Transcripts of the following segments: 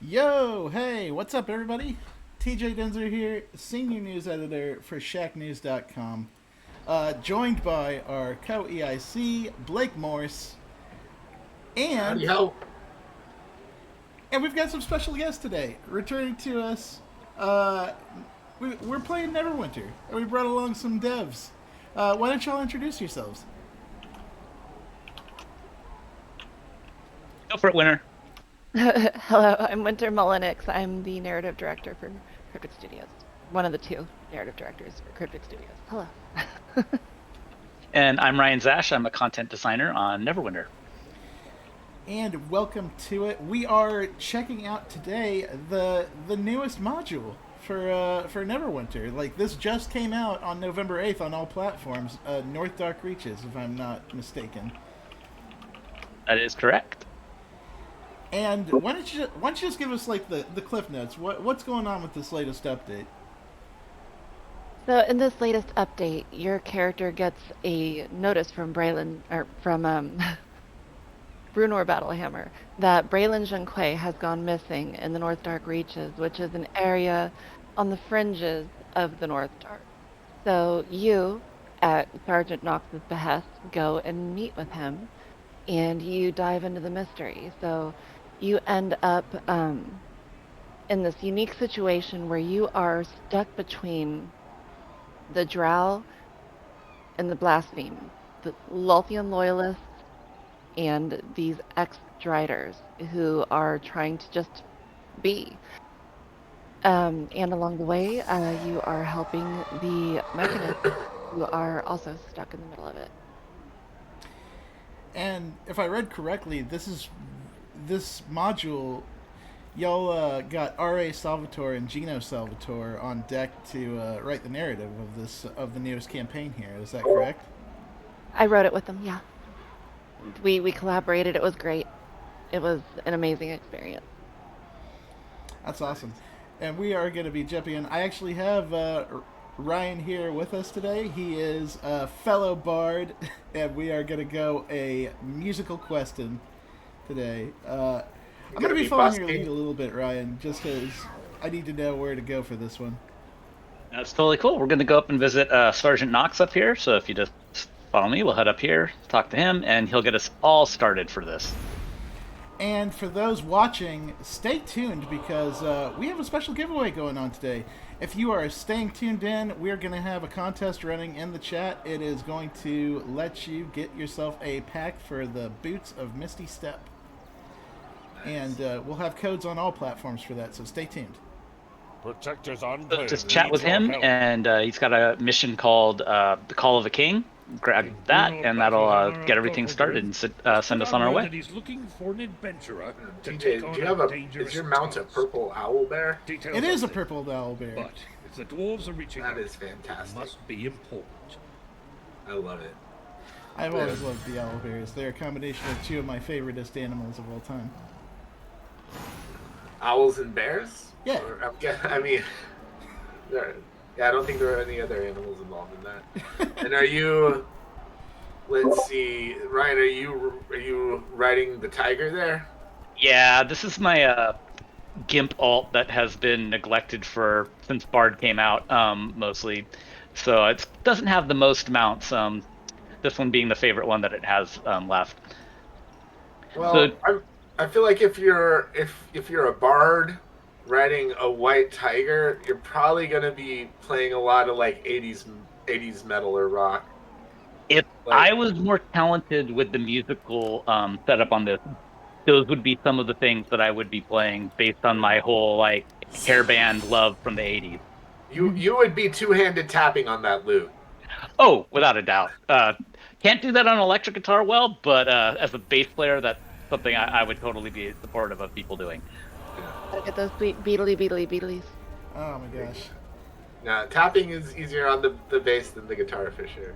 Yo, hey, what's up, everybody? TJ Denzer here, senior news editor for Shacknews.com. Joined by our co-EIC, Blake Morse, Howdy and ho. we've got some special guests today. Returning to us, uh, we're playing Neverwinter, and we brought along some devs. Why don't y'all introduce yourselves? Go for it, winner. Hello, I'm Winter Mullenix. I'm the narrative director for Cryptic Studios. One of the two narrative directors for Cryptic Studios. Hello. And I'm Ryan Zash. I'm a content designer on Neverwinter. And welcome to it. We are checking out today the newest module for Neverwinter. Like, this just came out on November 8th on all platforms. Northdark Reaches, if I'm not mistaken. That is correct. And why don't you just give us like the cliff notes? What's going on with this latest update? So in this latest update, your character gets a notice from Braylon or from Brunor Battlehammer that Braylon Junquet has gone missing in the Northdark Reaches, which is an area on the fringes of the Northdark. So you, at Sergeant Knox's behest, go and meet with him, and you dive into the mystery. So you end up in this unique situation where you are stuck between the Drow and the Blaspheme, the Lothian loyalists, and these ex-Driders who are trying to just be. And along the way, you are helping the mechanists who are also stuck in the middle of it. And if I read correctly, this module. Y'all got R.A. Salvatore and Geno Salvatore on deck to write the narrative of the newest campaign here. Is that correct? I wrote it with them, yeah. We collaborated. It was great. It was an amazing experience. That's awesome. And we are going to be jumping in. I actually have Ryan here with us today. He is a fellow bard, and we are going to go a musical question today. I'm going to be following your lead a little bit, Ryan, just because I need to know where to go for this one. That's totally cool. We're going to go up and visit Sergeant Knox up here. So if you just follow me, we'll head up here, talk to him, and he'll get us all started for this. And for those watching, stay tuned because we have a special giveaway going on today. If you are staying tuned in, we're going to have a contest running in the chat. It is going to let you get yourself a pack for the Boots of Misty Step. And we'll have codes on all platforms for that, so stay tuned. Protectors on So just chat with him, and he's got a mission called The Call of the King. Grab that, and that'll get everything started and send us on our way. He's looking for an adventurer to TJ, take on do you have dangerous is your mount a task. purple owl bear? Details It is a only. purple owl bear. But if the dwarves are reaching That out, is fantastic. it must be important. I love it. I've always loved the owl bears. They're a combination of two of my favoriteest animals of all time. Owls and bears? Yeah. I mean, I don't think there are any other animals involved in that. And are you? Let's see, Ryan. Are you riding the tiger there? Yeah, this is my GIMP alt that has been neglected since Bard came out, mostly. So it doesn't have the most mounts. This one being the favorite one that it has left. Well, I feel like if you're a bard riding a white tiger, you're probably gonna be playing a lot of like 80s metal or rock. If I was more talented with the musical setup on this, those would be some of the things that I would be playing based on my whole like hairband love from the 80s. You would be two-handed tapping on that lute. Oh, without a doubt. Can't do that on electric guitar well, but as a bass player, that's something I would totally be supportive of people doing. Gotta get those sweet beatlies. Oh my gosh. Now, tapping is easier on the bass than the guitar for sure.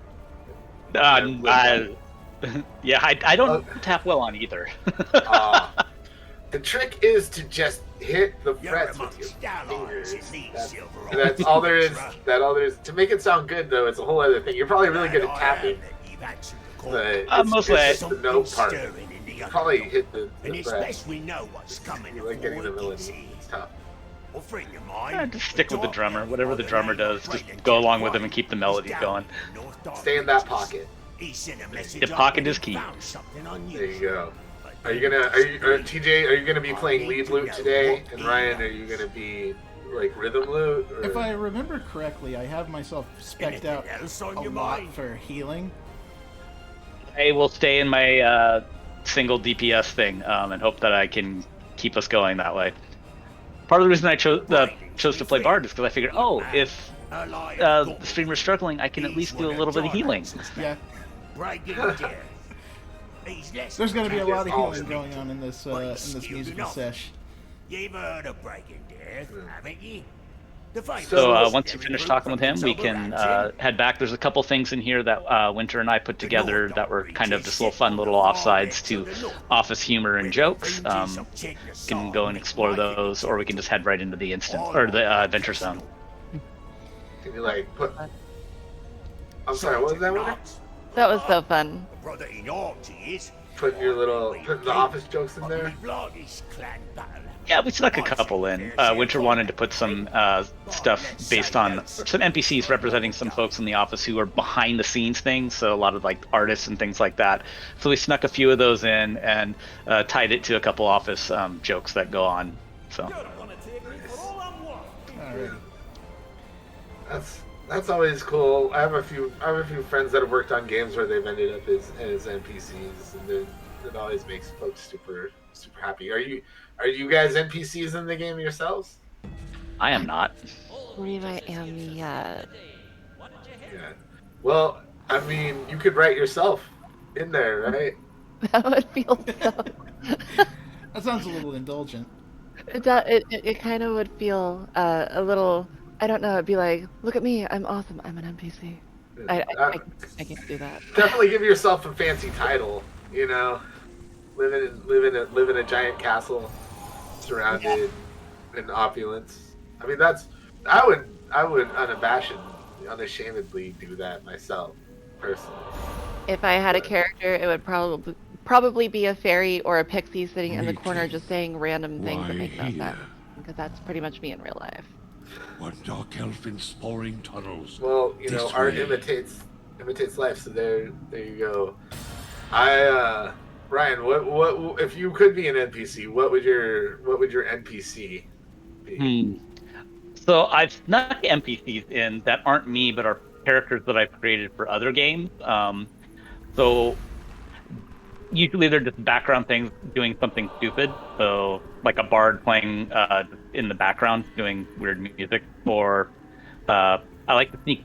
Yeah, I don't tap well on either. The trick is to just hit the frets with your fingers. That's all there is. To make it sound good, though, it's a whole other thing. You're probably really good at tapping, but it's mostly just the note part. probably hit the And it's breath. best we know what's coming. You like getting the melody. It's tough. A friend of mine. Just stick with the drummer. Whatever the drummer does, just Brayden go along with White him and keep the melody is going. down in Northdark Stay in that Reaches. pocket. He sent a message The up pocket that is he key. found something There you unusual. go. Are you gonna? TJ? Are you gonna be playing lead lute today? And Ryan, are you gonna be like rhythm lute? Or... If I remember correctly, I have myself spec'd out Anything else on a your lot mind? for healing. I will stay in my single DPS thing and hope that I can keep us going that way. Part of the reason I chose to play Bard is because I figured, oh, if the streamer's struggling, I can at least do a little bit of healing. Yeah, there's going to be a lot of healing going on in this musical sesh. You've heard of Breaking Death, haven't you? So once you finish talking with him, we can head back. There's a couple things in here that Winter and I put together that were kind of just little fun little offsides to office humor and jokes. Can go and explore those, or we can just head right into the adventure zone. Can you like put? I'm sorry. What was that one? That was so fun. Putting the office jokes in there. Yeah, we snuck a couple in. Winter wanted to put some stuff based on some NPCs representing some folks in the office who are behind the scenes things, so a lot of like artists and things like that. So we snuck a few of those in and tied it to a couple office jokes that go on. So. That's always cool. I have a few friends that have worked on games where they've ended up as NPCs, and it always makes folks super happy. Are you guys NPCs in the game yourselves? I am not. I believe I am yet. Yeah. Well, I mean, you could write yourself in there, right? That would feel so. That sounds a little indulgent. It kind of would feel a little. I don't know. It'd be like, look at me, I'm awesome. I'm an NPC. I can't do that. Definitely give yourself a fancy title. You know, live in a giant castle, surrounded in opulence. I mean, I would unashamedly do that myself, personally. If I had a character, it would probably be a fairy or a pixie sitting in the corner just saying random things that make no sense. Because that's pretty much me in real life. What dark elf in sporing tunnels? Well, you know, art imitates life. So there you go. Ryan, what if you could be an NPC? What would your NPC be? So I've snuck NPCs in that aren't me, but are characters that I've created for other games. So usually they're just background things doing something stupid. So like a bard playing in the background doing weird music, or I like to sneak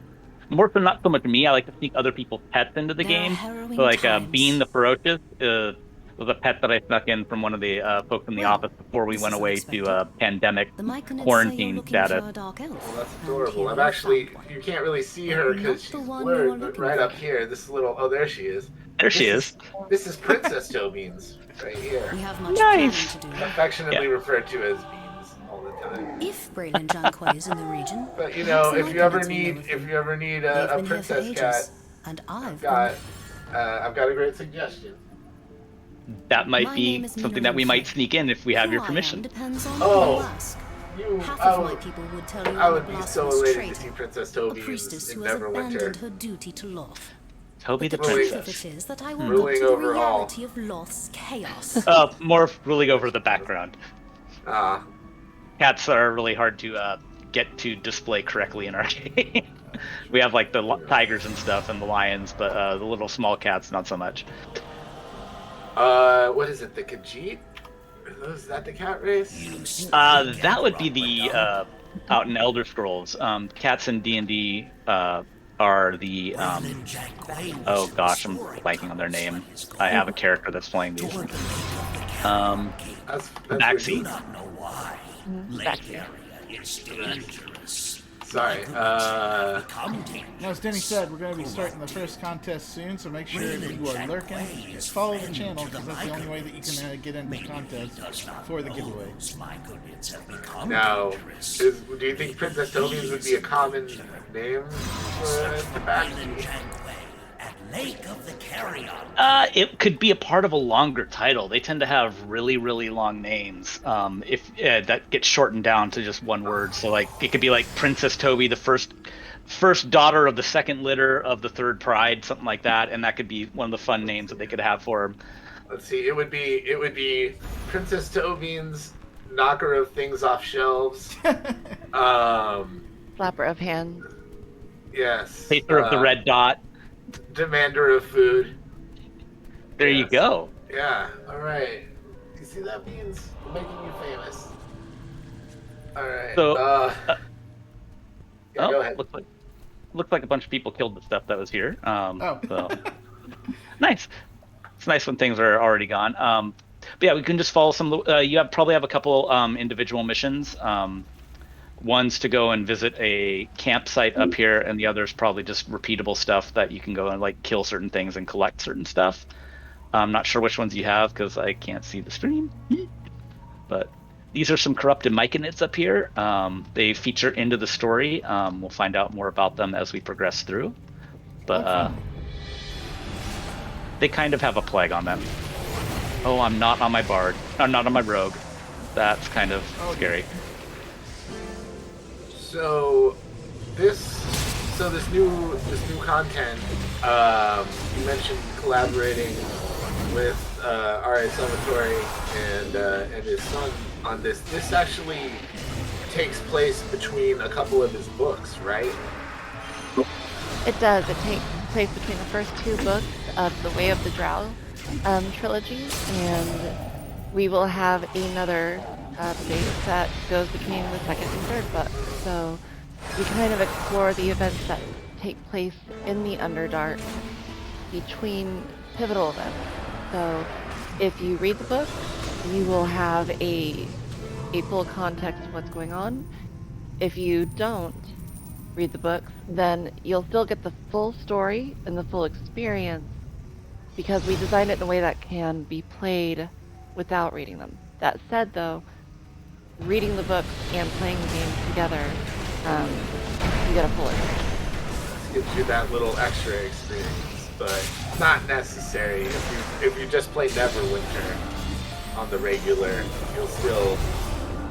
more so not so much me. I like to sneak other people's pets into the game. So like Bean the Ferocious was a pet that I snuck in from one of the folks in the office before we went away to pandemic quarantine status. Well, that's adorable. I've actually, you can't really see her because she's blurred, but right up here, this little, oh, there she is. There she is. This is Princess Joe Beans right here. We have much Nice. planning to do. Affectionately referred to as Beans all the time. If Braylon Janquay is in the region, But you know, perhaps if the you ever Myconids will need know of him. a They've been here for princess ages, cat, and I've got a great suggestion. That might My be name is something Mina that we might Winfrey. sneak in if we have Who your I am permission. depends on Oh. who you ask. You, Half I of my would, people would tell you I I'm a would be so blasphemous elated traitor, to see Princess a Toby priestess in who has abandoned Neverwinter. her duty to Loth. Toby the But the truth of princess. it is that I will Ruling look to the over all. reality of Loth's chaos. More ruling over the background. Ah, Cats are really hard to get to display correctly in our game. We have like the tigers and stuff and the lions, but the little small cats not so much. what is it? The Khajiit? Is that the cat race? That would be the out in Elder Scrolls. Cats in D&D are the oh gosh, I'm blanking on their name. I have a character that's playing these. That's Maxie. Sorry. As Denny said, we're going to be starting the first contest soon, so make sure if you are lurking, follow the channel, because that's the only way that you can get into the contest for the giveaway. Now, do you think Princess Toby's would be a common name for the back? Lake of the Carrion. It could be a part of a longer title. They tend to have really, really long names. If that gets shortened down to just one word. So like it could be like Princess Toby, the first daughter of the second litter of the third pride, something like that, and that could be one of the fun names that they could have for him. Let's see. It would be Princess Tobine's knocker of things off shelves. Flapper of hands. Yes. Taster of the red dot. Demander of food. There you go. Yeah. All right. You see that, Beans? We're making you famous. All right. So, go ahead. Looks like a bunch of people killed the stuff that was here. So nice. It's nice when things are already gone. But yeah, we can just follow some. You probably have a couple individual missions. One's to go and visit a campsite up here, and the other's probably just repeatable stuff that you can go and like kill certain things and collect certain stuff. I'm not sure which ones you have because I can't see the stream. But these are some corrupted myconids up here. They feature into the story. We'll find out more about them as we progress through. But they kind of have a plague on them. Oh, I'm not on my bard. I'm not on my rogue. That's kind of scary. So this new content. You mentioned collaborating with R.A. Salvatore and his son on this. This actually takes place between a couple of his books, right? It does. It takes place between the first two books of the Way of the Drow trilogy, and we will have another update that goes between the second and third book. So we kind of explore the events that take place in the Underdark between pivotal events. So if you read the book, you will have a full context of what's going on. If you don't read the books, then you'll still get the full story and the full experience because we designed it in a way that can be played without reading them. That said, though, reading the books and playing the games together, you get a full experience. Gives you that little extra experience, but not necessary. If you just play Neverwinter on the regular, you'll still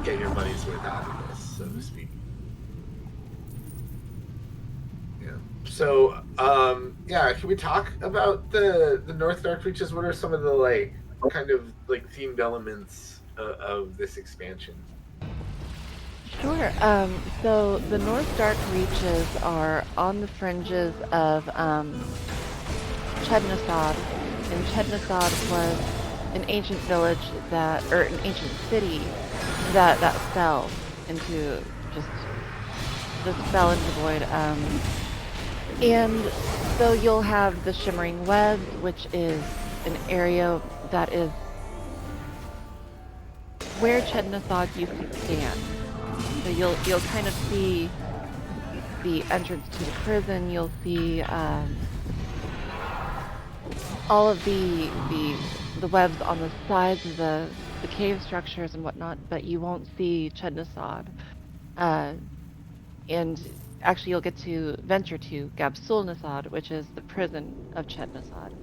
get your money's worth out of this, so to speak. Yeah. So, can we talk about the Northdark Reaches? What are some of the kind of themed elements of this expansion? Sure. So the Northdark Reaches are on the fringes of Chednasad, and Chednasad was an ancient village or an ancient city that fell into just fell into the void. And so you'll have the Shimmering Web, which is an area that is where Chednasad used to stand. So you'll kind of see the entrance to the prison. You'll see all of the webs on the sides of the cave structures and whatnot, but you won't see Chednasad. And actually, you'll get to venture to Gabsul-Nasad, which is the prison of Chednasad.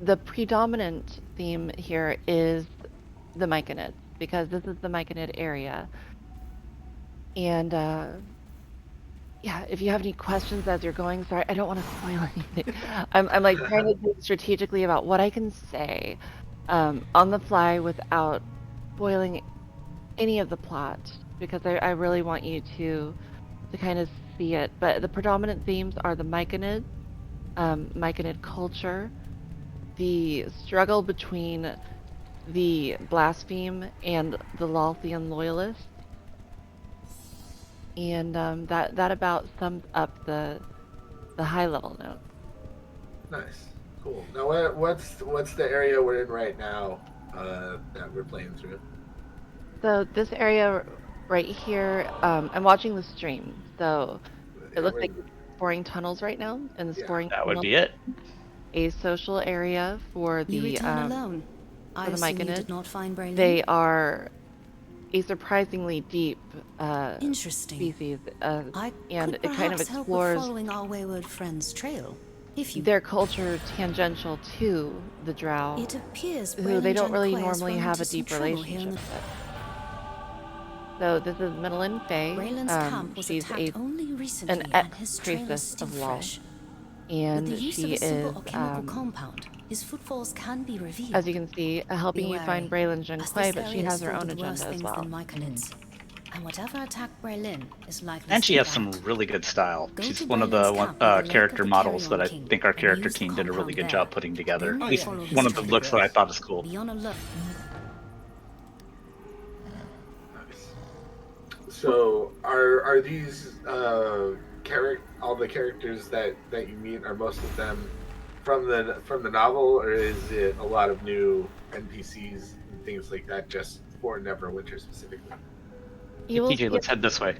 The predominant theme here is the myconids, because this is the myconid area. And if you have any questions as you're going, sorry, I don't want to spoil anything. I'm trying to think strategically about what I can say on the fly without spoiling any of the plot, because I really want you to kind of see it. But the predominant themes are the myconid, myconid culture, the struggle between the blaspheme and the Lothian loyalists, and that about sums up the high level note. Nice, cool. Now, what's the area we're in right now that we're playing through? So this area right here, I'm watching the stream. So it looks like exploring tunnels right now, and the exploring that would be it. A social area for You the return alone. I the assume you myconid. did not find Braylon. They are a surprisingly deep Interesting. species, I and could it kind of perhaps help with explores following our wayward friend's trail. If you... their culture tangential to the Drow, It appears who they don't really Braylon Janquay has normally run have into a some deep trouble here in relationship the... with. So this is Middlin Faye. Braylon's camp was She's attacked only recently, an and his trail is ex-priestess still of law, fresh. With and the use she of a simple is, alchemical compound, his footfalls can be revealed. as you can see, helping you find Braylon Janquay, but she has her own agenda as well. And whatever attacked Braylon is likely. And she to has stay some back. really good style. Go She's to one of Braylon's the camp with the Lake character of the models that I Carrion think our King, character and use the team did a really compound good there. job putting together. Then At least follow one of the his looks that I thought was cool. Be on alert. So are these all the characters that you meet, are most of them from the novel, or is it a lot of new NPCs and things like that just for Neverwinter specifically? TJ, let's head this way.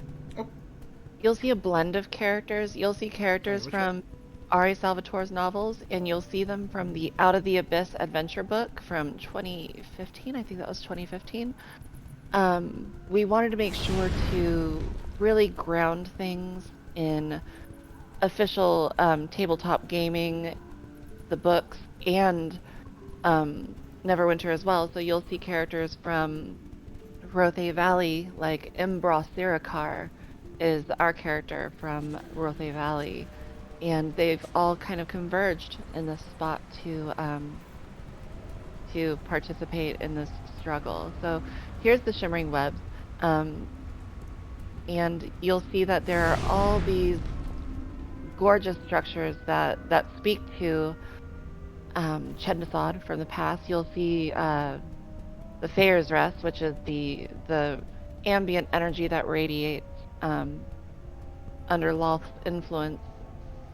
You'll see a blend of characters. You'll see characters from R.A. Salvatore's novels, and you'll see them from the Out of the Abyss adventure book from 2015. I think that was 2015. We wanted to make sure to really ground things in official tabletop gaming, the books, and Neverwinter as well. So you'll see characters from Rothe Valley, like Imbros Sirakar is our character from Rothe Valley, and they've all kind of converged in this spot to participate in this struggle. So here's the Shimmering Webs, and you'll see that there are all these gorgeous structures that speak to Chendathod from the past. You'll see the Faer's Rest, which is the ambient energy that radiates under Loth's influence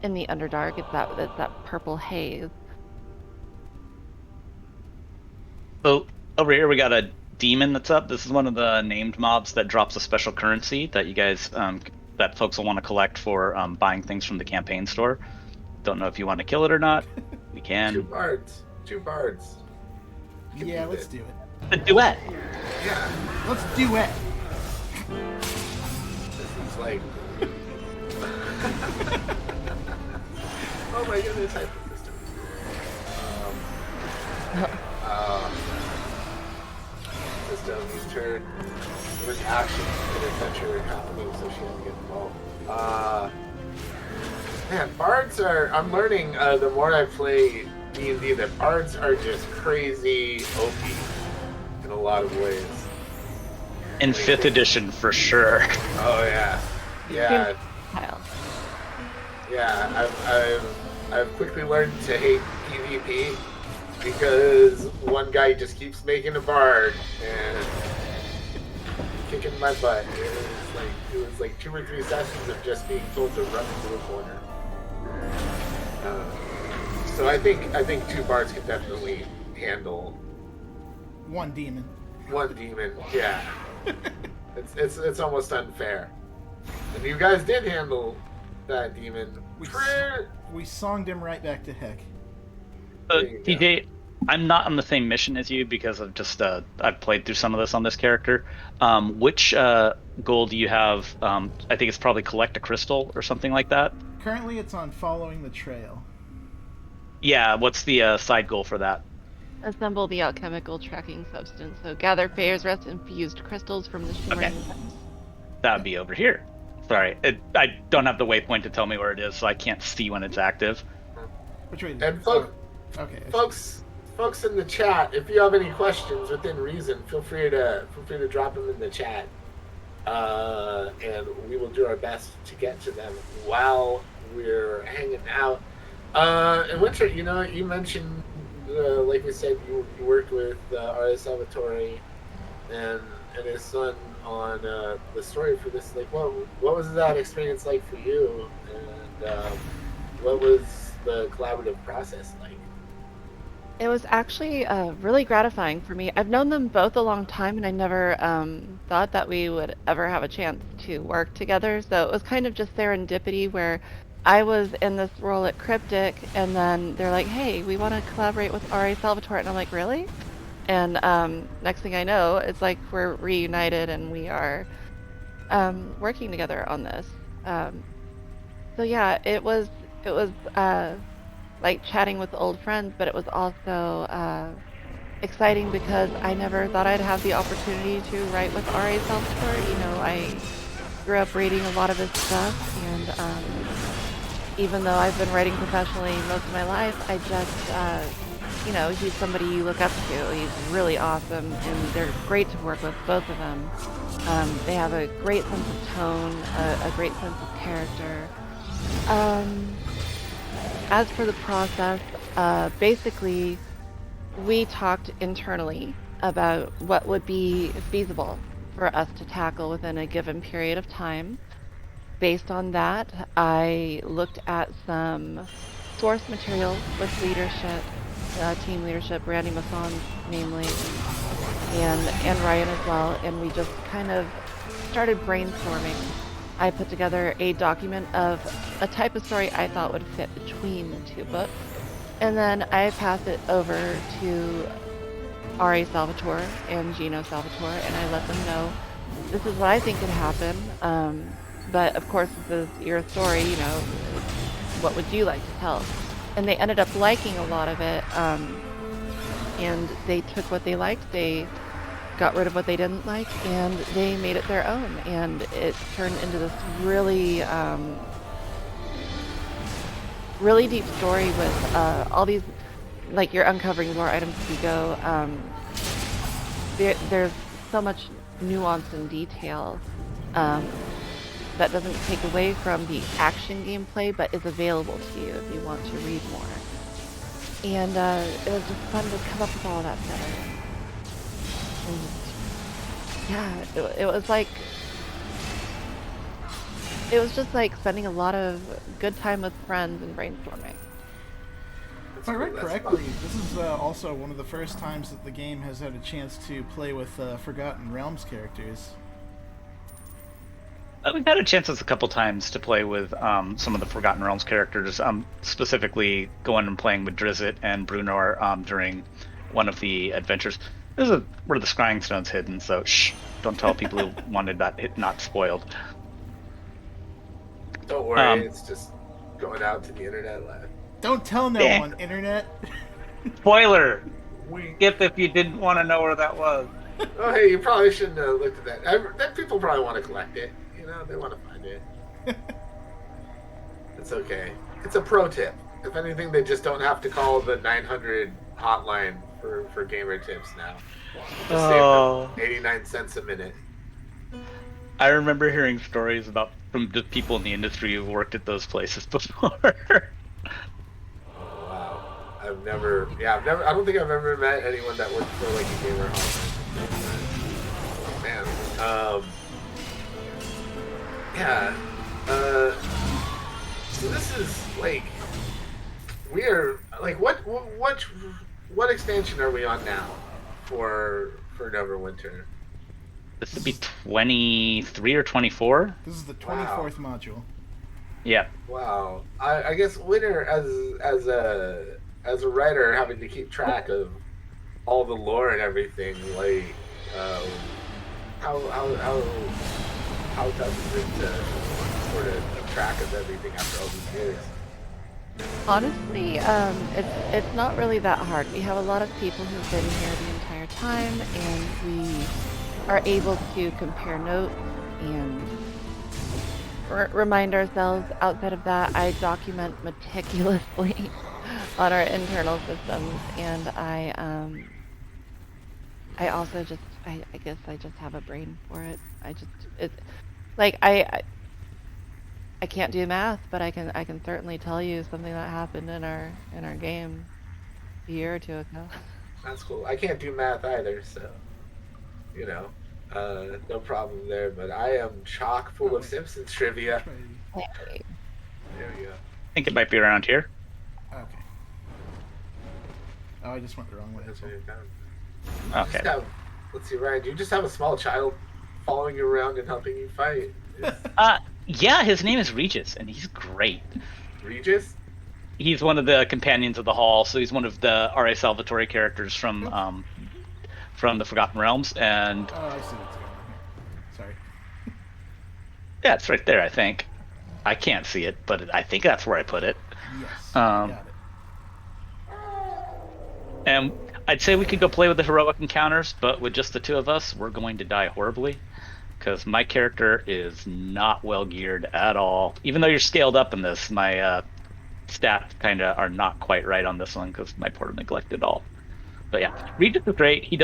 in the Underdark. It's that purple haze. So over here we got a demon that's up. This is one of the named mobs that drops a special currency that you guys that folks will want to collect for buying things from the campaign store. Don't know if you want to kill it or not. We can. Two bards. Yeah, let's do it. A duet. Yeah, Let's do it. this is like. Oh my goodness, I put this system, you turn. There was action and adventure happening, so she didn't get involved. Man, bards are. I'm learning the more I play D&D that bards are just crazy OP in a lot of ways. In 5th edition, for sure. Oh yeah, yeah, yeah. I've quickly learned to hate PvP because one guy just keeps making a bard and kicking my butt. It was like 2 or 3 sessions of just being told to run into a corner. So I think 2 bards can definitely handle One demon. one demon. Yeah, it's almost unfair. And you guys did handle that demon. We songed him right back to heck. TJ, I'm not on the same mission as you because of just I've played through some of this on this character. Which goal do you have? I think it's probably collect a crystal or something like that. Currently, it's on following the trail. Yeah, what's the side goal for that? Assemble the alchemical tracking substance. So gather Faer's Rest infused crystals from the Shimmering Webs. That would be over here. Sorry, I don't have the waypoint to tell me where it is, so I can't see when it's active. Which way? And Okay. folks in the chat, if you have any questions within reason, feel free to drop them in the chat, and we will do our best to get to them while we're hanging out. And Winter, you mentioned, like we said, you worked with R.A. Salvatore and his son on the story for this. Like, what was that experience like for you, and what was the collaborative process like? It was actually really gratifying for me. I've known them both a long time, and I never thought that we would ever have a chance to work together. So it was kind of just serendipity where I was in this role at Cryptic, and then they're like, hey, we want to collaborate with R.A. Salvatore. And I'm like, really? And next thing I know, it's like we're reunited and we are working together on this. So yeah, it was like chatting with old friends, but it was also exciting because I never thought I'd have the opportunity to write with R.A. Salvatore. You know, I grew up reading a lot of his stuff, and even though I've been writing professionally most of my life, I just, you know, he's somebody you look up to. He's really awesome, and they're great to work with, both of them. They have a great sense of tone, a great sense of character. As for the process, basically, we talked internally about what would be feasible for us to tackle within a given period of time. Based on that, I looked at some source material with leadership, team leadership, Randy Masson namely, and Ryan as well, and we just kind of started brainstorming. I put together a document of a type of story I thought would fit between the two books, and then I passed it over to R.A. Salvatore and Geno Salvatore, and I let them know this is what I think could happen. But of course, this is your story, you know, what would you like to tell? And they ended up liking a lot of it, and they took what they liked, they got rid of what they didn't like, and they made it their own, and it turned into this really, really deep story with all these, like, you're uncovering lore items as you go. There's so much nuance and detail that doesn't take away from the action gameplay, but is available to you if you want to read more. And it was just fun to come up with all that together. And yeah, it was like, it was just like spending a lot of good time with friends and brainstorming. If I read correctly, this is also one of the first times that the game has had a chance to play with Forgotten Realms characters. We've had a chance a couple times to play with some of the Forgotten Realms characters, specifically going and playing with Drizzt and Bruenor during one of the adventures. This is where the Scrying Stone's hidden, so shh, don't tell people who wanted that hit not spoiled. Don't worry, it's just going out to the internet live. Don't tell no one, internet. Spoiler! Skip if you didn't want to know where that was. Oh, hey, you probably shouldn't have looked at that. That people probably want to collect it. You know, they want to find it. It's okay. It's a pro tip. If anything, they just don't have to call the 900 hotline for gamer tips now. Just save them 89 cents a minute. I remember hearing stories from the people in the industry who worked at those places before. Oh, wow. I don't think I've ever met anyone that worked for like a gamer hotline. Man. Yeah. So this is like, we are like, what expansion are we on now for Neverwinter? This would be 23 or 24. This is the 24th module. Yeah. Wow. I guess Winter, as a writer, having to keep track of all the lore and everything, like how tough is it to sort of keep track of everything after all these years? Honestly, it's not really that hard. We have a lot of people who've been here the entire time, and we are able to compare notes and remind ourselves. Outside of that, I document meticulously on our internal systems, and I also just, I guess I just have a brain for it. I can't do math, but I can certainly tell you something that happened in our game a year or two ago. That's cool. I can't do math either, so you know, no problem there. But I am chock full of Simpsons trivia. Hey. There we go. I think it might be around here. Okay. Oh, I just went the wrong way. That's what you've done. Okay. Let's see, Ryan. Do you just have a small child following you around and helping you fight? Yeah, his name is Regis, and he's great. Regis? He's one of the companions of the hall, so he's one of the R.A. Salvatore characters from from the Forgotten Realms, and Oh, I see what's going on here. Sorry. yeah, it's right there. I think I can't see it, but I think that's where I put it. Yes, I got it. And I'd say we could go play with the heroic encounters, but with just the two of us, we're going to die horribly. Because my character is not well geared at all. Even though you're scaled up in this, my stats kind of are not quite right on this one because my port neglected all. But yeah, Regis is great. He's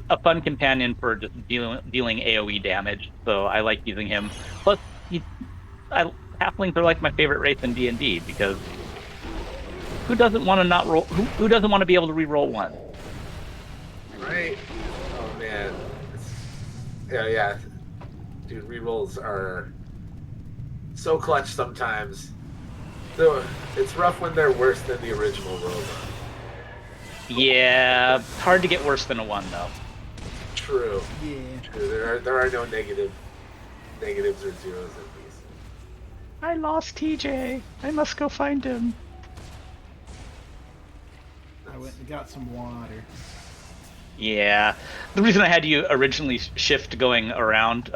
a fun companion for just dealing AOE damage. So I like using him. Plus, halflings are like my favorite race in D&D because who doesn't want to not roll? Who doesn't want to be able to re-roll one? Right. Oh man. Yeah. Dude, rerolls are so clutch sometimes. So it's rough when they're worse than the original roll. Yeah, it's hard to get worse than a 1 though. True. Yeah. True. There are no negatives or zeros in these. I lost TJ. I must go find him. I went and got some water. Yeah, the reason I had you originally shift going around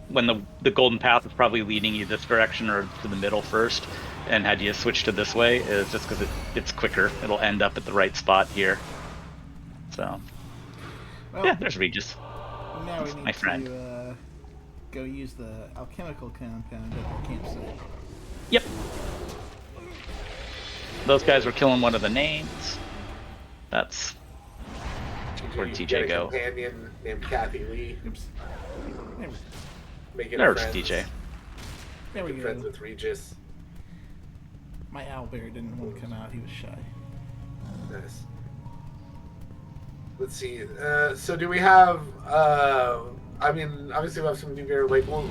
when the golden path was probably leading you this direction or to the middle first, and had you switch to this way is just because it's quicker. It'll end up at the right spot here. So, Well, yeah, there's Regis. Now we need my friend. to go use the alchemical compound at the campsite. Yep. Those guys were killing one of the names. That's where'd TJ go? A companion named Kathy Lee. Oops. There's TJ. There we go. Friends with Regis. My owlbear didn't want to come out. He was shy. Nice. Let's see. So do we have? I mean, obviously we have some new gear, like the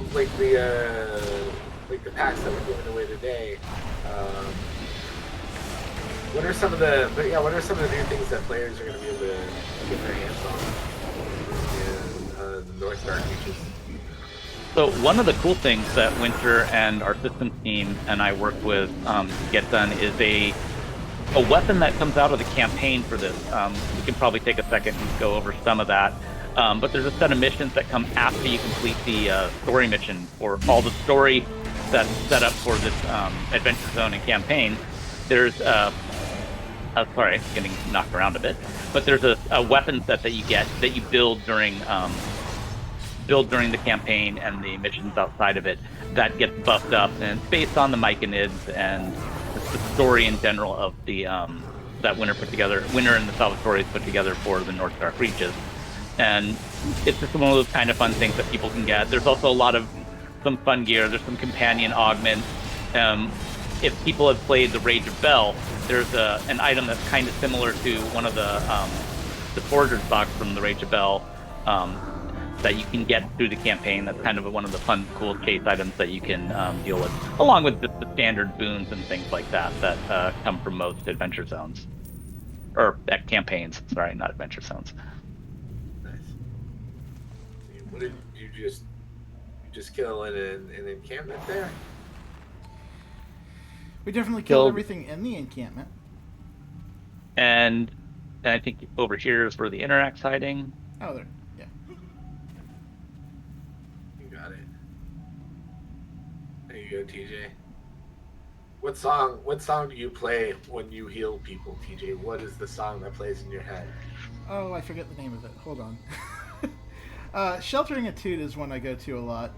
packs that we're giving away today. What are some of the new things that players are going to be able to get their hands on in the Northdark Reaches? So one of the cool things that Winter and our systems team and I work with to get done is a weapon that comes out of the campaign for this. We can probably take a second and go over some of that. But there's a set of missions that come after you complete the story mission, or all the story that's set up for this adventure zone and campaign. There's sorry, getting knocked around a bit. But there's a weapon set that you get that you build during the campaign and the missions outside of it that gets buffed up, and it's based on the Myconids and the story in general of the that Winter and the Salvatores put together for the Northdark Reaches. And it's just one of those kind of fun things that people can get. There's also a lot of some fun gear. There's some companion augments. If people have played the Rage of Bell, there's an item that's kind of similar to one of the Forger's box from the Rage of Bell that you can get through the campaign. That's kind of one of the fun, cool chase items that you can deal with, along with just the standard boons and things like that that come from most adventure zones. Or campaigns, sorry, not adventure zones. Nice. What did you just kill in an encampment there? We definitely killed everything in the encampment. And I think over here is where the Interact's hiding. Oh, there. Yeah. You got it. There you go, TJ. What song do you play when you heal people, TJ? What is the song that plays in your head? Oh, I forget the name of it. Hold on. Sheltering a Toot is one I go to a lot.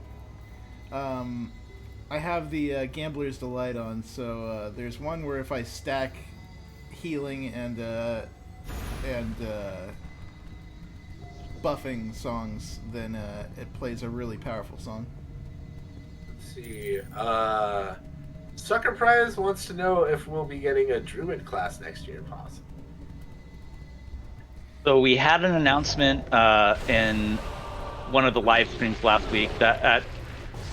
I have the Gambler's Delight on, so there's one where if I stack healing and buffing songs, then it plays a really powerful song. Let's see. Sucker Prize wants to know if we'll be getting a Druid class next year, possible. So we had an announcement in one of the live streams last week that at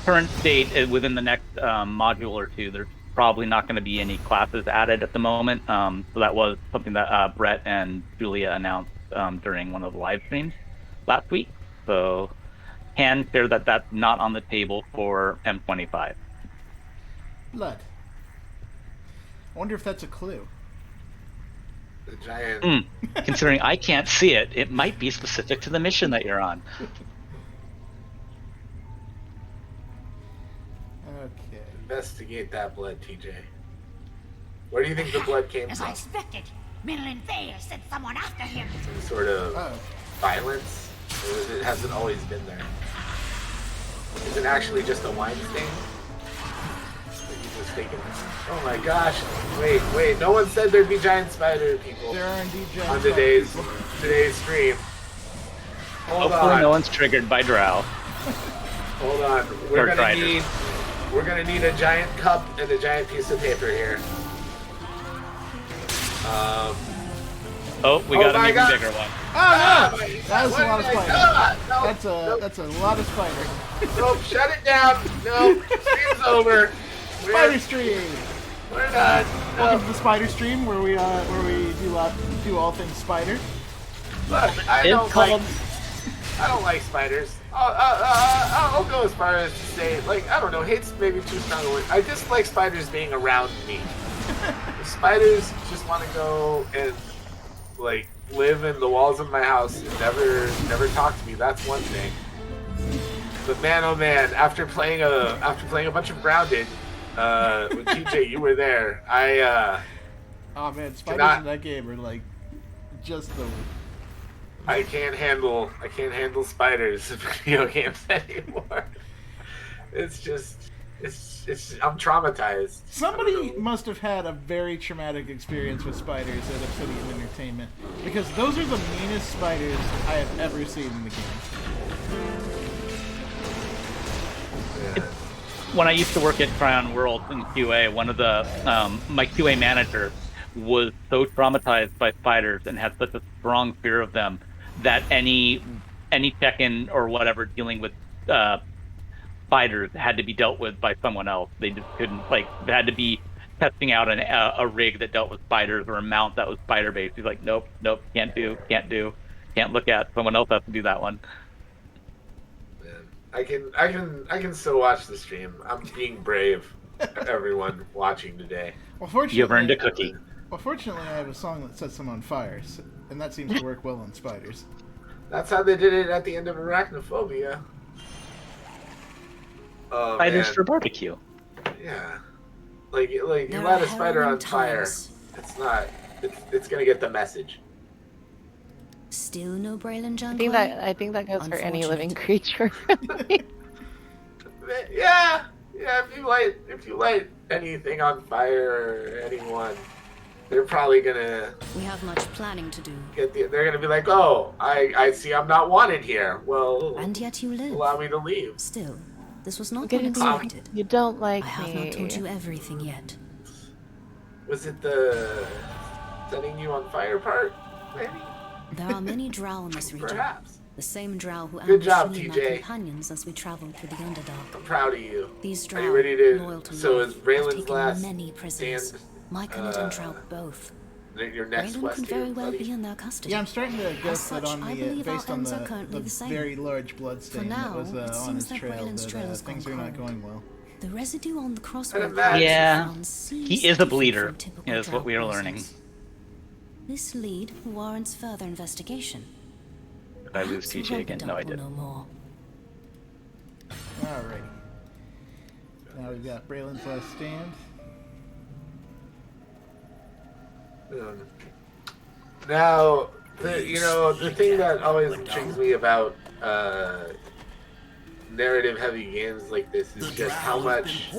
current state, within the next module or two, there's probably not going to be any classes added at the moment. So that was something that Brett and Julia announced during one of the live streams last week. So can share that that's not on the table for M25. Blood. I wonder if that's a clue. The giant. Considering I can't see it, it might be specific to the mission that you're on. Okay. Investigate that blood, TJ. Where do you think the blood came As from? I expected, Midland Thayer sent someone after him. Some sort of Oh. violence? Or it hasn't always been there? Is it actually just a wine stain? That you just taken? Oh my gosh! Wait! No one said there'd be giant spider people There are indeed giant on spiders. today's stream. Hold Hopefully on. no one's triggered by Drow. Hold on. We're gonna need a giant cup and a giant piece of paper here. Oh, we got my an even God. bigger one. Oh no! That That was a lot of spiders. No, That's a lot of spider. nope, shut it down. No, stream's over. Spider stream. We're done. Welcome to the spider stream where we do all things spider. Look, I don't like spiders. I'll go as far as to say, like, I don't know, hate's maybe too strong a word. I dislike spiders being around me. If spiders just want to go and, like, live in the walls of my house and never talk to me, that's one thing. But man, oh man, after playing a bunch of Grounded, with TJ, you were there. Oh man, spiders in that game are like just the. I can't handle spiders in video games anymore. It's I'm traumatized. Somebody must have had a very traumatic experience with spiders at Obsidian Entertainment, because those are the meanest spiders I have ever seen in the game. Yeah. When I used to work at Tryon World in QA, one of the my QA manager was so traumatized by spiders and had such a strong fear of them that any check-in or whatever dealing with spiders had to be dealt with by someone else. They just couldn't, like, they had to be testing out a rig that dealt with spiders or a mount that was spider-based. He's like, nope, can't look at. Someone else has to do that one. I can still watch the stream. I'm being brave, everyone watching today. Well, fortunately, You've earned a cookie. Well, fortunately, I have a song that sets them on fire, and that seems to work well on spiders. That's how they did it at the end of Arachnophobia. Oh, Spiders man. for barbecue. Yeah, like you light There a are spider on harrowing fire. times. It's gonna get the message. Still no Braylon John. I think that goes for any living Unfortunate. creature. Yeah. If you light anything on fire or anyone, they're probably gonna We have much planning to do. they're gonna be like, oh, I see I'm not wanted here. Well, And yet you live. allow me to leave. Still, this was not Good unexpected. You don't like I have me. not told you everything yet. Was it the setting you on fire part? Maybe? There are many Drow in this region. Perhaps. The same Drow who Good job, ambushed me and TJ. my companions as we traveled through the Underdark. I'm proud of you. These Are Drow, you ready to? loyal to So love, is have Raylan's taken last many prisoners. stand? Myconid and Drow both. Your next Braylon quest could here, very well buddy? be in their custody. Yeah, I'm starting to As guess that such, on I the believe based our on ends the are currently the same. very large blood stain now, that was it on seems his that trail Braylon's trail that has things gone are not cold. going well. The residue on the crossroad imagine- Yeah, seems he is a different bleeder, from typical is what Drow we are learning. poisons. This lead warrants further investigation. Did I lose Perhaps the TJ again? No, I Robodoc will didn't. know more. Alrighty. Now we've got Braylon's last stand. Now, the thing that always intrigues me about narrative-heavy games like this is just how much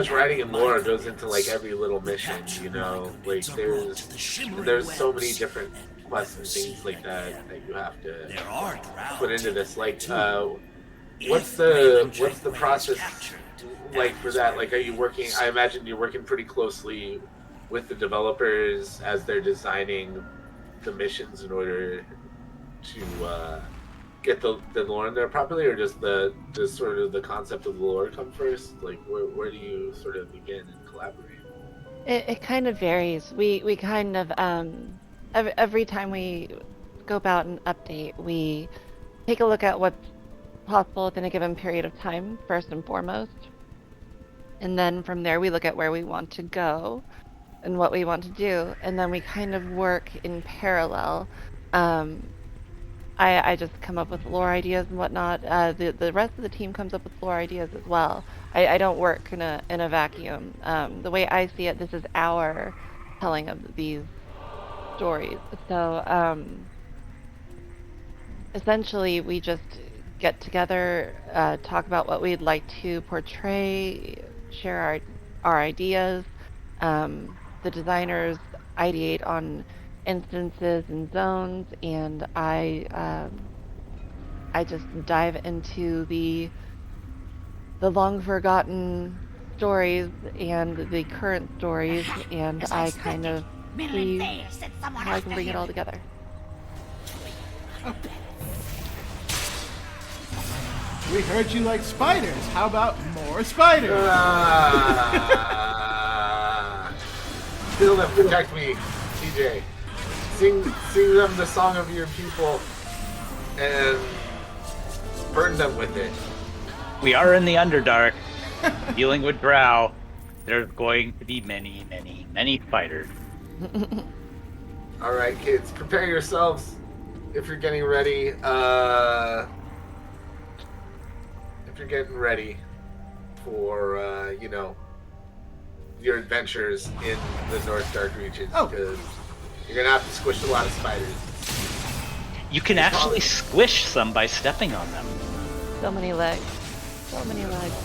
writing and lore goes into like every little mission. You know, like there's so many different quests and things like that you have to put into this. Like, what's the process like for that? Like, are you working? I imagine you're working pretty closely with the developers as they're designing the missions in order to get the lore in there properly, or does the sort of the concept of the lore come first? Like, where do you sort of begin and collaborate? It kind of varies. We kind of every time we go about an update, we take a look at what's possible within a given period of time first and foremost, and then from there we look at where we want to go. and what we want to do, and then we kind of work in parallel. I just come up with lore ideas and whatnot. The rest of the team comes up with lore ideas as well. I don't work in a vacuum. The way I see it, this is our telling of these stories. So essentially, we just get together, talk about what we'd like to portray, share our ideas. The designers ideate on instances and zones, and I just dive into the long forgotten stories and the current stories, and As I kind expected, of Millen see Thayer sent someone how I can after bring it him. all together. We heard you like spiders. How about more spiders? Still them, protect me, TJ. Sing them the song of your people and burn them with it. We are in the Underdark, dealing with Drow. There's going to be many, many, many spiders. All right, kids, prepare yourselves if you're getting ready. If you're getting ready for your adventures in the Northdark Reaches, because you're gonna have to squish a lot of spiders. You can actually squish some by stepping on them. So many legs. So many legs.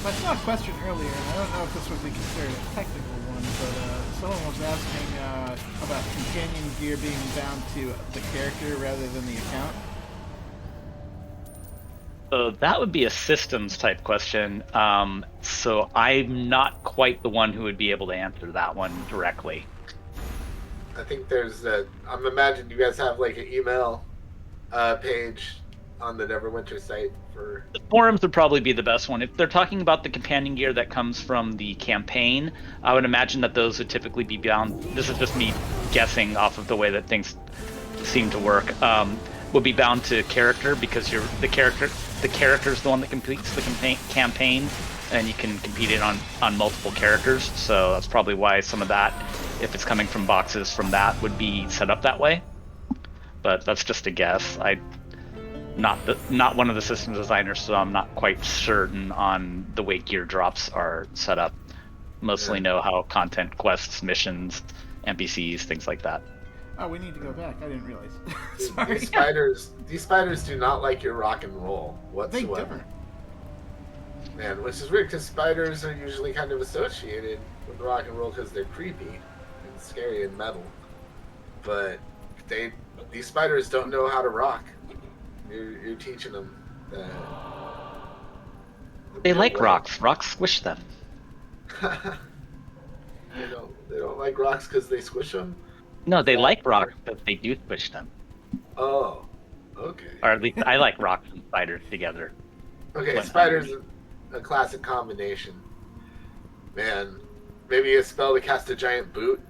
I saw a question earlier, and I don't know if this would be considered a technical one, but someone was asking about companion gear being bound to the character rather than the account. So that would be a systems type question. So I'm not quite the one who would be able to answer that one directly. I think I'm imagining you guys have like an email page on the Neverwinter site for... The forums would probably be the best one. If they're talking about the companion gear that comes from the campaign, I would imagine that those would typically be bound. This is just me guessing off of the way that things seem to work. Would be bound to character, because the character's the one that completes the campaign, and you can compete it on multiple characters. So that's probably why some of that, if it's coming from boxes from that, would be set up that way. But that's just a guess. Not one of the systems designers, so I'm not quite certain on the way gear drops are set up. Mostly know how content, quests, missions, NPCs, things like that. Oh, we need to go back. I didn't realize. Sorry. These spiders do not like your rock and roll whatsoever. They don't. Man, which is weird, because spiders are usually kind of associated with rock and roll because they're creepy and scary and metal. But these spiders don't know how to rock. You're teaching them that. They like rocks. Rocks squish them. They don't like rocks because they squish them? No, they like rocks because they do squish them. Oh, okay. Or at least I like rocks and spiders together. Okay, spiders, a classic combination. Man, maybe a spell to cast a giant boot?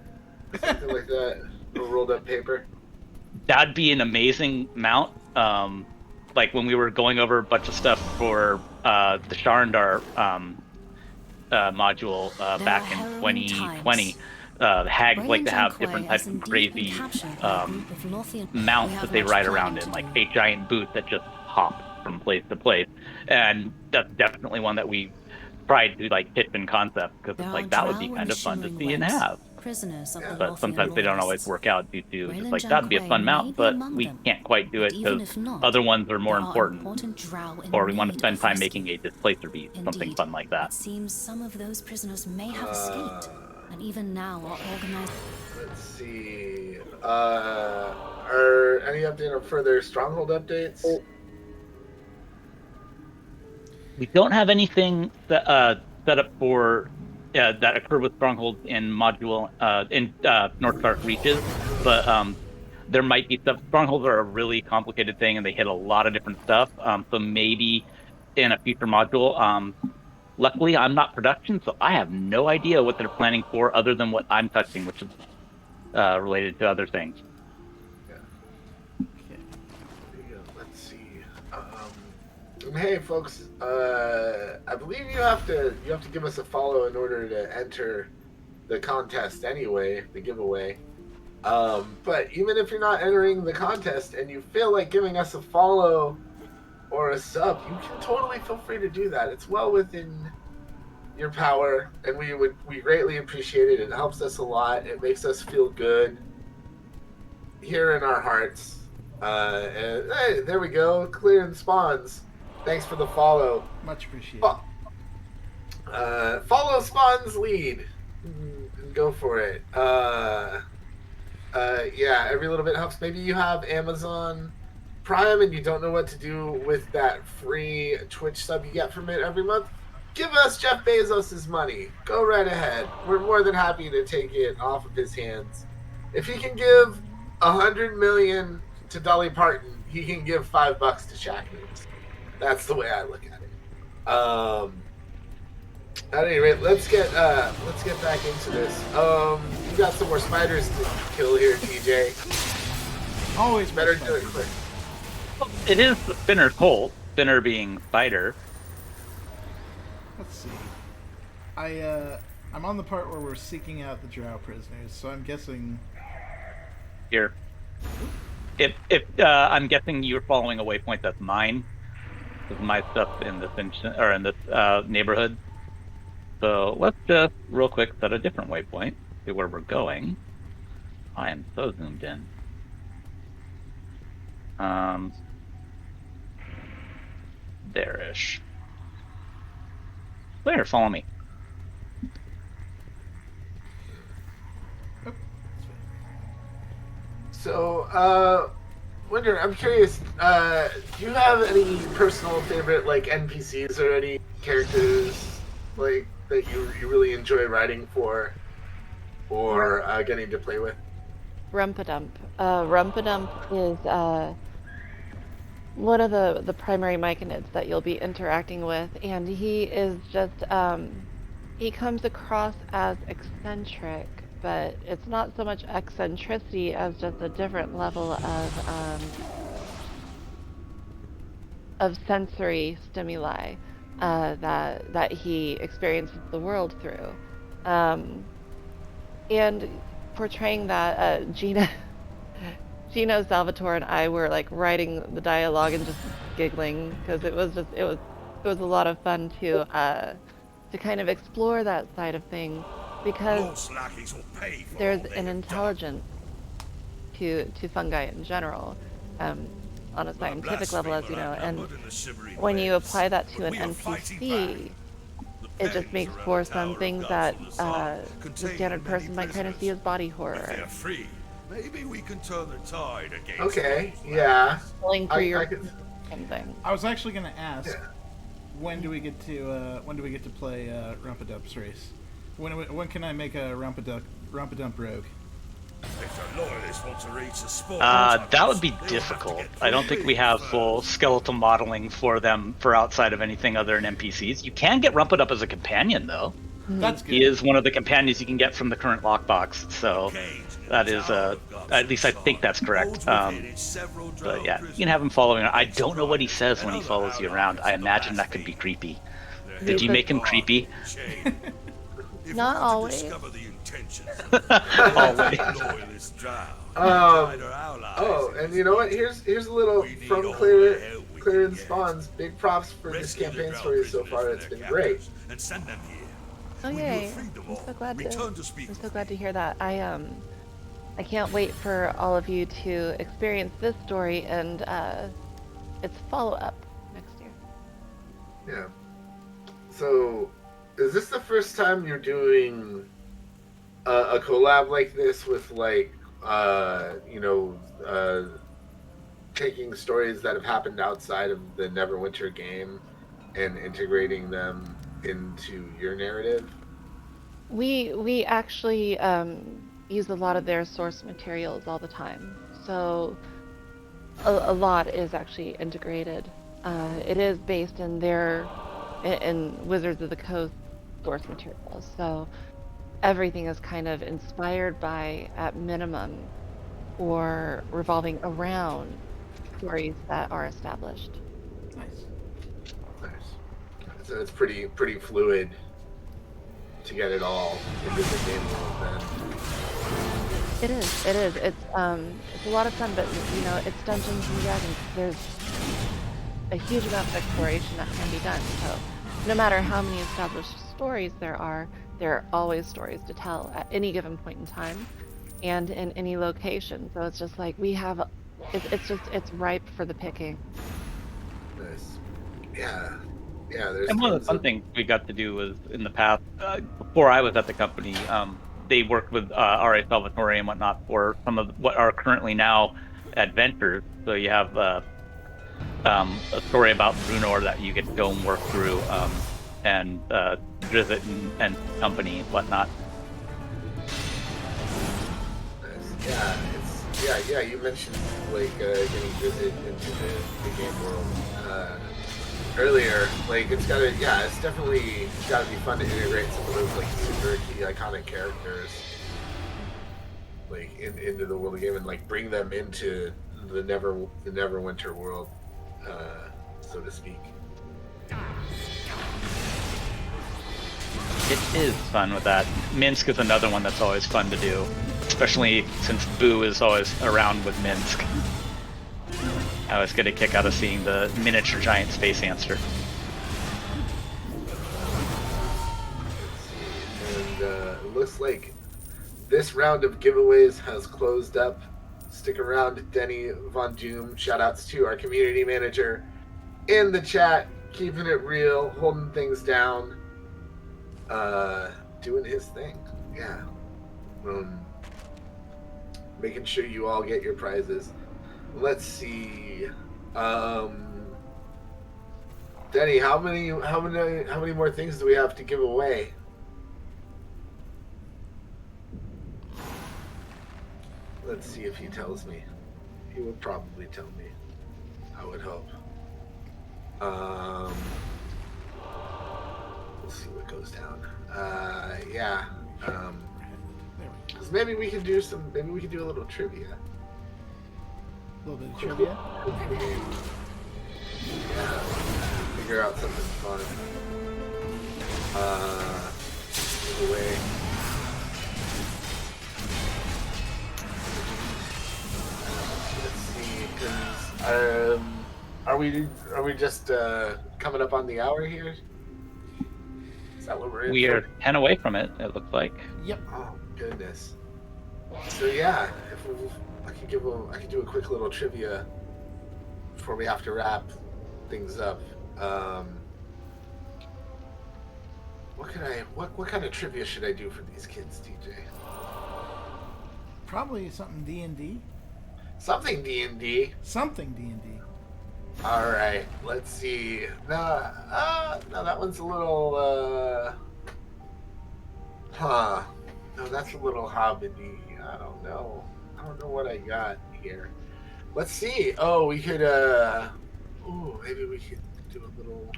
Something like that. Or rolled up paper? That'd be an amazing mount. Like when we were going over a bunch of stuff for the Sharndar module back in 2020, the hags like to have different types of crazy mounts that they ride around in, like a giant boot that just hop from place to place. And that's definitely one that we tried to like pitch in concept, because it's like that would be kind of fun to see and have. But sometimes they don't always work out due to just like that'd be a fun mount, but we can't quite do it because other ones are more important, or we want to spend time making a displacer beast, something fun like that. It seems some of those prisoners may have escaped, and even now are organized. Let's see. Are any update on further stronghold updates? We don't have anything that set up for that occur with strongholds in module in Northdark Reaches, but there might be stuff. Strongholds are a really complicated thing, and they hit a lot of different stuff. So maybe in a future module. Luckily, I'm not production, so I have no idea what they're planning for other than what I'm touching, which is related to other things. Yeah. Okay. Let's see. And hey, folks, I believe you have to give us a follow in order to enter the contest anyway, the giveaway. But even if you're not entering the contest and you feel like giving us a follow or a sub, you can totally feel free to do that. It's well within your power, and we greatly appreciate it. It helps us a lot. It makes us feel good here in our hearts. And hey, there we go. Clear and Spawns. Thanks for the follow. Much appreciated. Follow Spawn's lead. Go for it. Yeah, every little bit helps. Maybe you have Amazon Prime and you don't know what to do with that free Twitch sub you get from it every month. Give us Jeff Bezos' money. Go right ahead. We're more than happy to take it off of his hands. If he can give $100 million to Dolly Parton, he can give $5 to Shacknews. That's the way I look at it. At any rate, let's get back into this. You got some more spiders to kill here, TJ. Always Better do it quick. Well, it is the spinner Colt. Spinner being spider. Let's see. I'm on the part where we're seeking out the Drow prisoners, so I'm guessing Here. If I'm guessing you're following a waypoint that's mine. With my stuff in this neighborhood. So let's just real quick set a different waypoint. See where we're going. I am so zoomed in. There-ish. Claire, follow me. So, Winder, I'm curious, do you have any personal favorite, like, NPCs or any characters, like, that you really enjoy writing for or getting to play with? Rumpadump. Rumpadump is one of the primary myconids that you'll be interacting with, and he is just, he comes across as eccentric, but it's not so much eccentricity as just a different level of sensory stimuli that he experiences the world through. And portraying that, Geno Salvatore and I were like writing the dialogue and just giggling because it was a lot of fun to kind of explore that side of things, because there's an intelligence to fungi in general, on a scientific level, as you know, and when you apply that to an NPC, it just makes for some things that the standard person might kind of see as body horror. Maybe we can turn the tide against. Okay, yeah. Pulling through your thing. I was actually going to ask, when do we get to play Rumpadump's race? When can I make a Rumpadump rogue? If the loyalists want to reach the spot, that would be difficult. I don't think we have full skeletal modeling for them for outside of anything other than NPCs. You can get Rumpadup as a companion, though. That's good. He is one of the companions you can get from the current lockbox, so that is, at least I think that's correct. But yeah, you can have him following. I don't know what he says when he follows you around. I imagine that could be creepy. Did you make him creepy? Not always. Always. And you know what? Here's a little from Clear and Spawns. Big props for this campaign story so far. It's been great. Oh yay! I'm so glad to hear that. I can't wait for all of you to experience this story and its follow-up next year. Yeah. So, is this the first time you're doing a collab like this with, like, taking stories that have happened outside of the Neverwinter game and integrating them into your narrative? We actually use a lot of their source materials all the time, so a lot is actually integrated. It is based in in Wizards of the Coast source materials, so everything is kind of inspired by, at minimum, or revolving around stories that are established. Nice. So it's pretty fluid to get it all into the game world then. It is. It's a lot of fun, but you know, it's Dungeons and Dragons. There's a huge amount of exploration that can be done. So no matter how many established stories there are always stories to tell at any given point in time and in any location. So it's just like it's ripe for the picking. Nice. Yeah. There's And one of the fun things we got to do was in the past, before I was at the company, they worked with R.A. Salvatore and whatnot for some of what are currently now adventures. So you have a story about Brunor that you get to go and work through, and Drizzt and company and whatnot. Yeah, you mentioned like getting Drizzt into the game world earlier. Like it's definitely gotta be fun to integrate some of those like super key iconic characters like into the world of the game and like bring them into the Neverwinter world, so to speak. It is fun with that. Minsk is another one that's always fun to do, especially since Boo is always around with Minsk. I always get a kick out of seeing the miniature giant space hamster. And it looks like this round of giveaways has closed up. Stick around, Denny Von Doom. Shoutouts to our community manager in the chat, keeping it real, holding things down, doing his thing. Yeah. Making sure you all get your prizes. Let's see. Denny, how many more things do we have to give away? Let's see if he tells me. He will probably tell me. I would hope. We'll see what goes down. Yeah. Cause maybe we could do a little trivia. A little bit of trivia. Yeah. Figure out something fun. Give away. Are we just coming up on the hour here? Is that what we're in? We are 10 away from it, it looks like. Yep. Oh goodness. So yeah, I could do a quick little trivia before we have to wrap things up. What kind of trivia should I do for these kids, TJ? Probably something D&D. Something D&D. Something D&D. All right, let's see. No, that one's a little. No, that's a little hobbity. I don't know what I got here. Let's see. Oh, we could. Maybe we could do a little.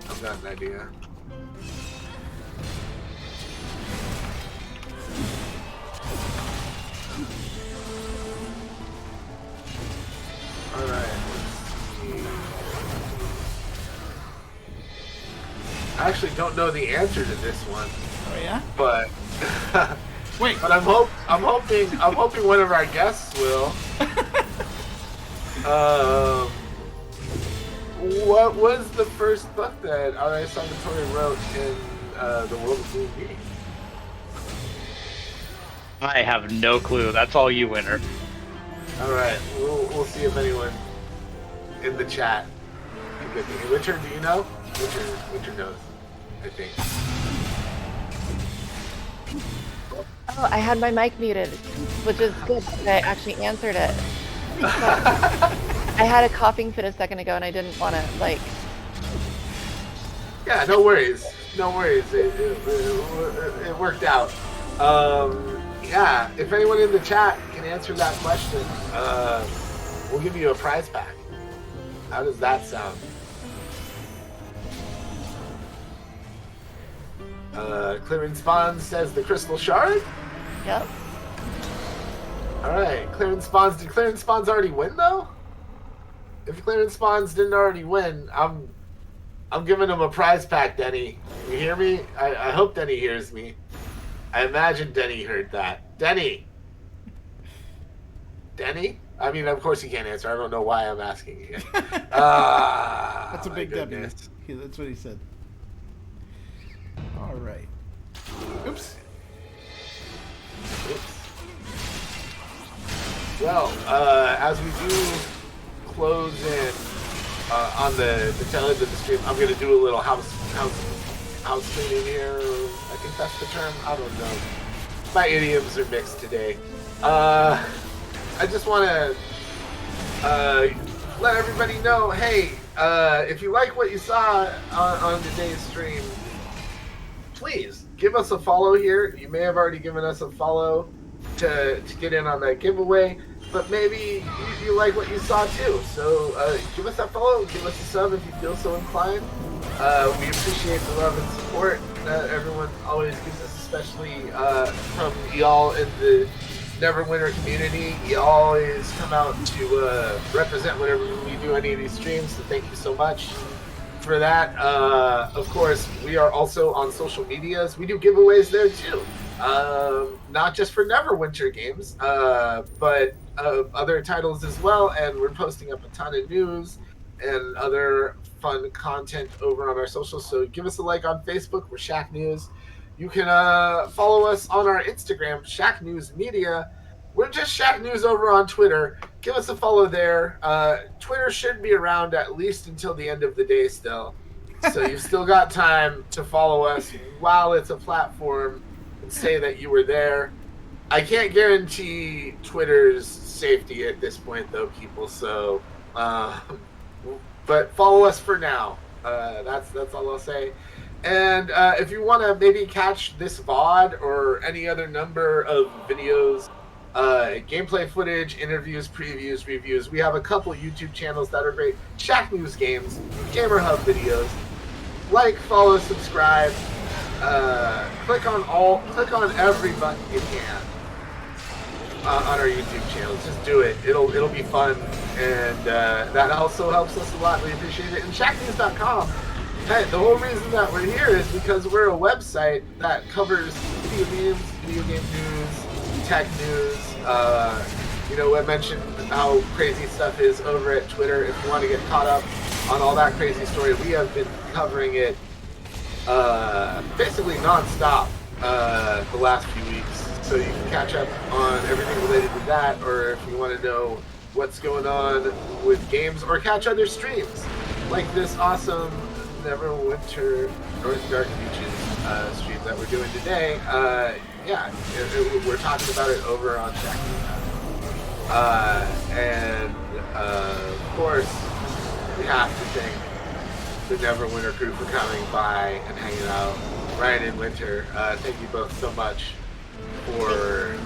I've got an idea. All right. Let's see. I actually don't know the answer to this one. Oh yeah. But wait. But I'm hoping one of our guests will. What was the first book that R.A. Salvatore wrote in the world of D&D? I have no clue. That's all you, winner. All right, we'll see if anyone in the chat can get me. Winter, do you know? Winter knows, I think. Oh, I had my mic muted, which is good because I actually answered it. I had a coughing fit a second ago and I didn't want to, like... Yeah, no worries. It worked out. Yeah, if anyone in the chat can answer that question, we'll give you a prize pack. How does that sound? Clearing Spawns says the Crystal Shard? Yep. Alright, Clearing Spawns. Did Clearing Spawns already win, though? if Clearance Spawns didn't already win, I'm giving him a prize pack, Denny. You hear me? I hope Denny hears me. I imagine Denny heard that. Denny? Denny? I mean, of course he can't answer. I don't know why I'm asking you. That's a big W. That's what he said. All right. Oops. Well, as we do close in on the tail end of the stream, I'm gonna do a little house cleaning here. I think that's the term. I don't know. My idioms are mixed today. I just want to let everybody know, hey, if you like what you saw on today's stream, please give us a follow here. You may have already given us a follow to get in on that giveaway, but maybe you like what you saw too. So give us that follow, give us a sub if you feel so inclined. We appreciate the love and support that everyone always gives us, especially from y'all in the Neverwinter community. You always come out to represent whenever we do any of these streams, so thank you so much for that. Of course, we are also on social medias. We do giveaways there too. Not just for Neverwinter games, but other titles as well, and we're posting up a ton of news and other fun content over on our socials. So give us a like on Facebook. We're Shacknews. You can follow us on our Instagram, Shacknews Media. We're just Shacknews over on Twitter. Give us a follow there. Twitter should be around at least until the end of the day still. So you've still got time to follow us while it's a platform and say that you were there. I can't guarantee Twitter's safety at this point, though, people. So, but follow us for now. That's all I'll say. And if you want to maybe catch this VOD or any other number of videos, gameplay footage, interviews, previews, reviews, we have a couple YouTube channels that are great. Shacknews Games, Gamer Hub videos. Like, follow, subscribe. Click on every button you can on our YouTube channels. Just do it. It'll be fun, and that also helps us a lot. We appreciate it. And Shacknews.com. Hey, the whole reason that we're here is because we're a website that covers video games, video game news, tech news. I mentioned how crazy stuff is over at Twitter. If you want to get caught up on all that crazy story, we have been covering it basically non-stop the last few weeks. So you can catch up on everything related to that, or if you want to know what's going on with games, or catch other streams like this awesome Neverwinter Northdark Reaches stream that we're doing today. We're talking about it over on Shacknews. And of course, we have to thank the Neverwinter crew for coming by and hanging out. Ryan and Winter, thank you both so much for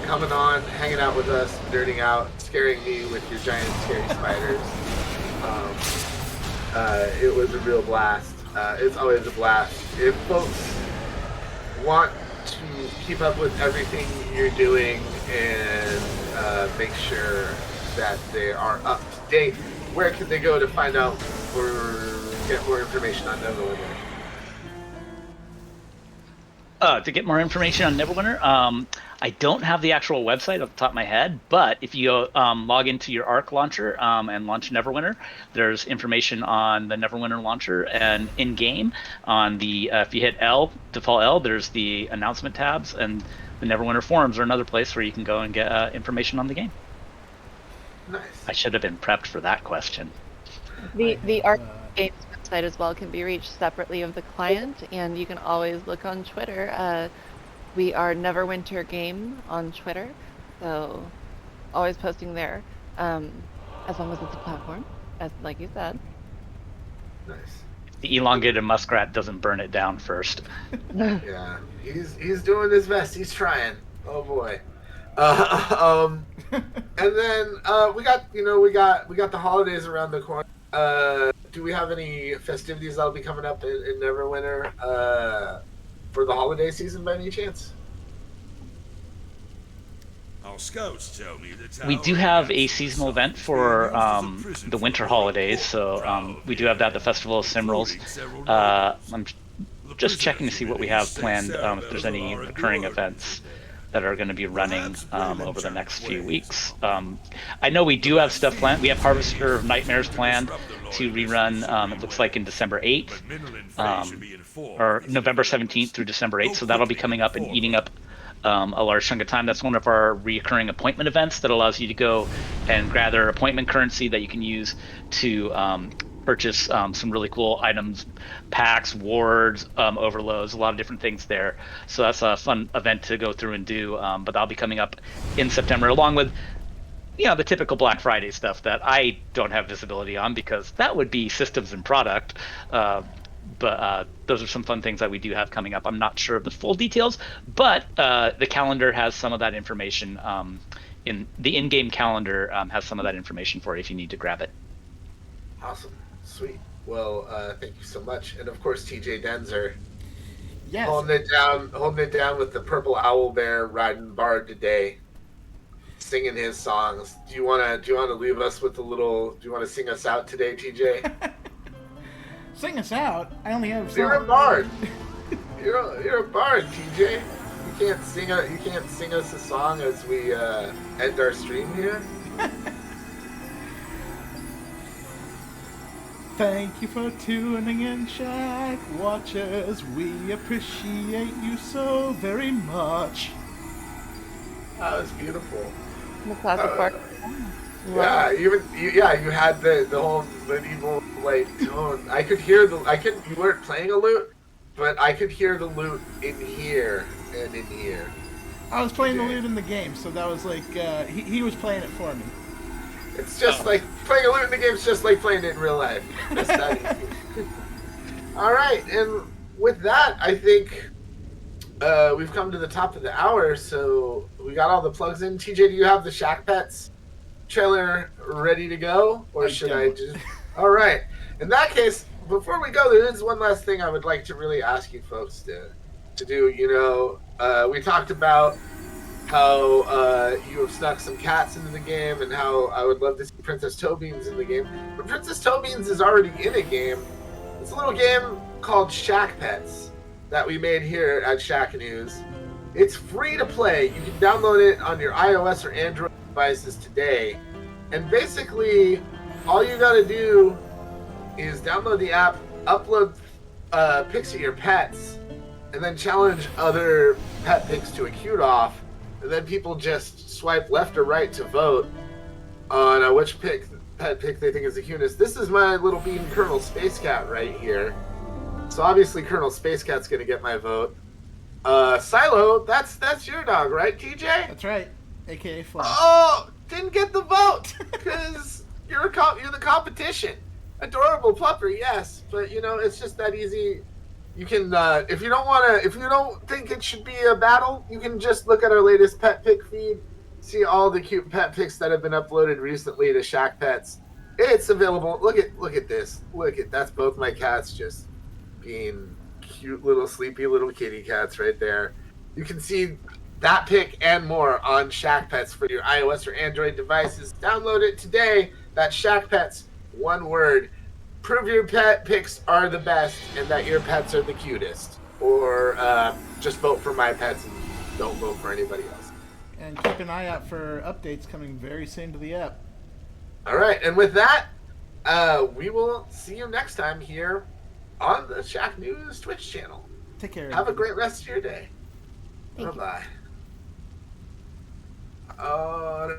coming on, hanging out with us, nerding out, scaring me with your giant scary spiders. It was a real blast. It's always a blast. If folks want to keep up with everything you're doing and make sure that they are up to date, where can they go to find out or get more information on Neverwinter? To get more information on Neverwinter, I don't have the actual website off the top of my head, but if you log into your Arc launcher and launch Neverwinter, there's information on the Neverwinter launcher, and in-game on the if you hit L, default L, there's the announcement tabs, and the Neverwinter forums are another place where you can go and get information on the game. Nice. I should have been prepped for that question. The Arc Games website as well can be reached separately of the client, and you can always look on Twitter. We are Neverwinter Game on Twitter, so always posting there, as long as it's a platform, as like you said. Nice. The elongated muskrat doesn't burn it down first. Yeah, he's doing his best. He's trying. Oh boy. And then we got the holidays around the corner. Do we have any festivities that'll be coming up in Neverwinter for the holiday season by any chance? Our scouts tell me the We do have a seasonal event for the winter holidays, so we do have that at the Festival of Cimmerals. I'm just checking to see what we have planned, if there's any recurring events that are going to be running over the next few weeks. I know we do have stuff planned. We have Harvester of Nightmares planned to rerun, it looks like in December 8th, or November 17th through December 8th, so that'll be coming up and eating up a large chunk of time. That's one of our recurring appointment events that allows you to go and gather appointment currency that you can use to purchase some really cool items, packs, wards, overloads, a lot of different things there. So that's a fun event to go through and do. But that'll be coming up in September, along with the typical Black Friday stuff that I don't have visibility on because that would be systems and product. But those are some fun things that we do have coming up. I'm not sure of the full details, but the calendar has some of that information. In the in-game calendar has some of that information for you if you need to grab it. Awesome. Sweet. Well, thank you so much. And of course, TJ Denzer, Yes. holding it down with the purple owl bear riding bard today, singing his songs. Do you wanna leave us with a little? Do you want to sing us out today, TJ? Sing us out. I only have. You're a bard. You're a bard, TJ. You can't sing us a song as we end our stream here. Thank you for tuning in, Shack Watchers. We appreciate you so very much. That was beautiful. The classic part. You had the whole medieval tone. You weren't playing a lute, but I could hear the lute in here and in here. I was playing the lute in the game, so that was like he was playing it for me. It's just like playing a lute in the game is just like playing it in real life. Just that easy. All right, and with that, I think we've come to the top of the hour, so we got all the plugs in. TJ, do you have the Shack Pets trailer ready to go, or should I just? All right. In that case, before we go, there is one last thing I would like to really ask you folks to do. We talked about how you have snuck some cats into the game, and how I would love to see Princess Toebeans in the game. But Princess Toebeans is already in a game. It's a little game called Shack Pets that we made here at Shacknews. It's free to play. You can download it on your iOS or Android devices today. And basically, all you gotta do is download the app, upload pics of your pets, and then challenge other pet pics to a cute off. And then people just swipe left or right to vote on which pet pic they think is the cutest. This is my little bean Colonel Space Cat right here. So obviously Colonel Space Cat's gonna get my vote. Silo, that's your dog, right, TJ? That's right, aka Flash. Oh, didn't get the vote because you're the competition. Adorable plupper, yes, but it's just that easy. You can if you don't think it should be a battle, you can just look at our latest pet pic feed, see all the cute pet pics that have been uploaded recently to Shack Pets. It's available. Look at this. That's both my cats just being cute little sleepy little kitty cats right there. You can see that pic and more on Shack Pets for your iOS or Android devices. Download it today. That's Shack Pets, one word. Prove your pet pics are the best and that your pets are the cutest. Or just vote for my pets and don't vote for anybody else. And keep an eye out for updates coming very soon to the app. All right, and with that, we will see you next time here on the Shacknews Twitch channel. Take care. Have a great rest of your day. Thank you. Bye-bye.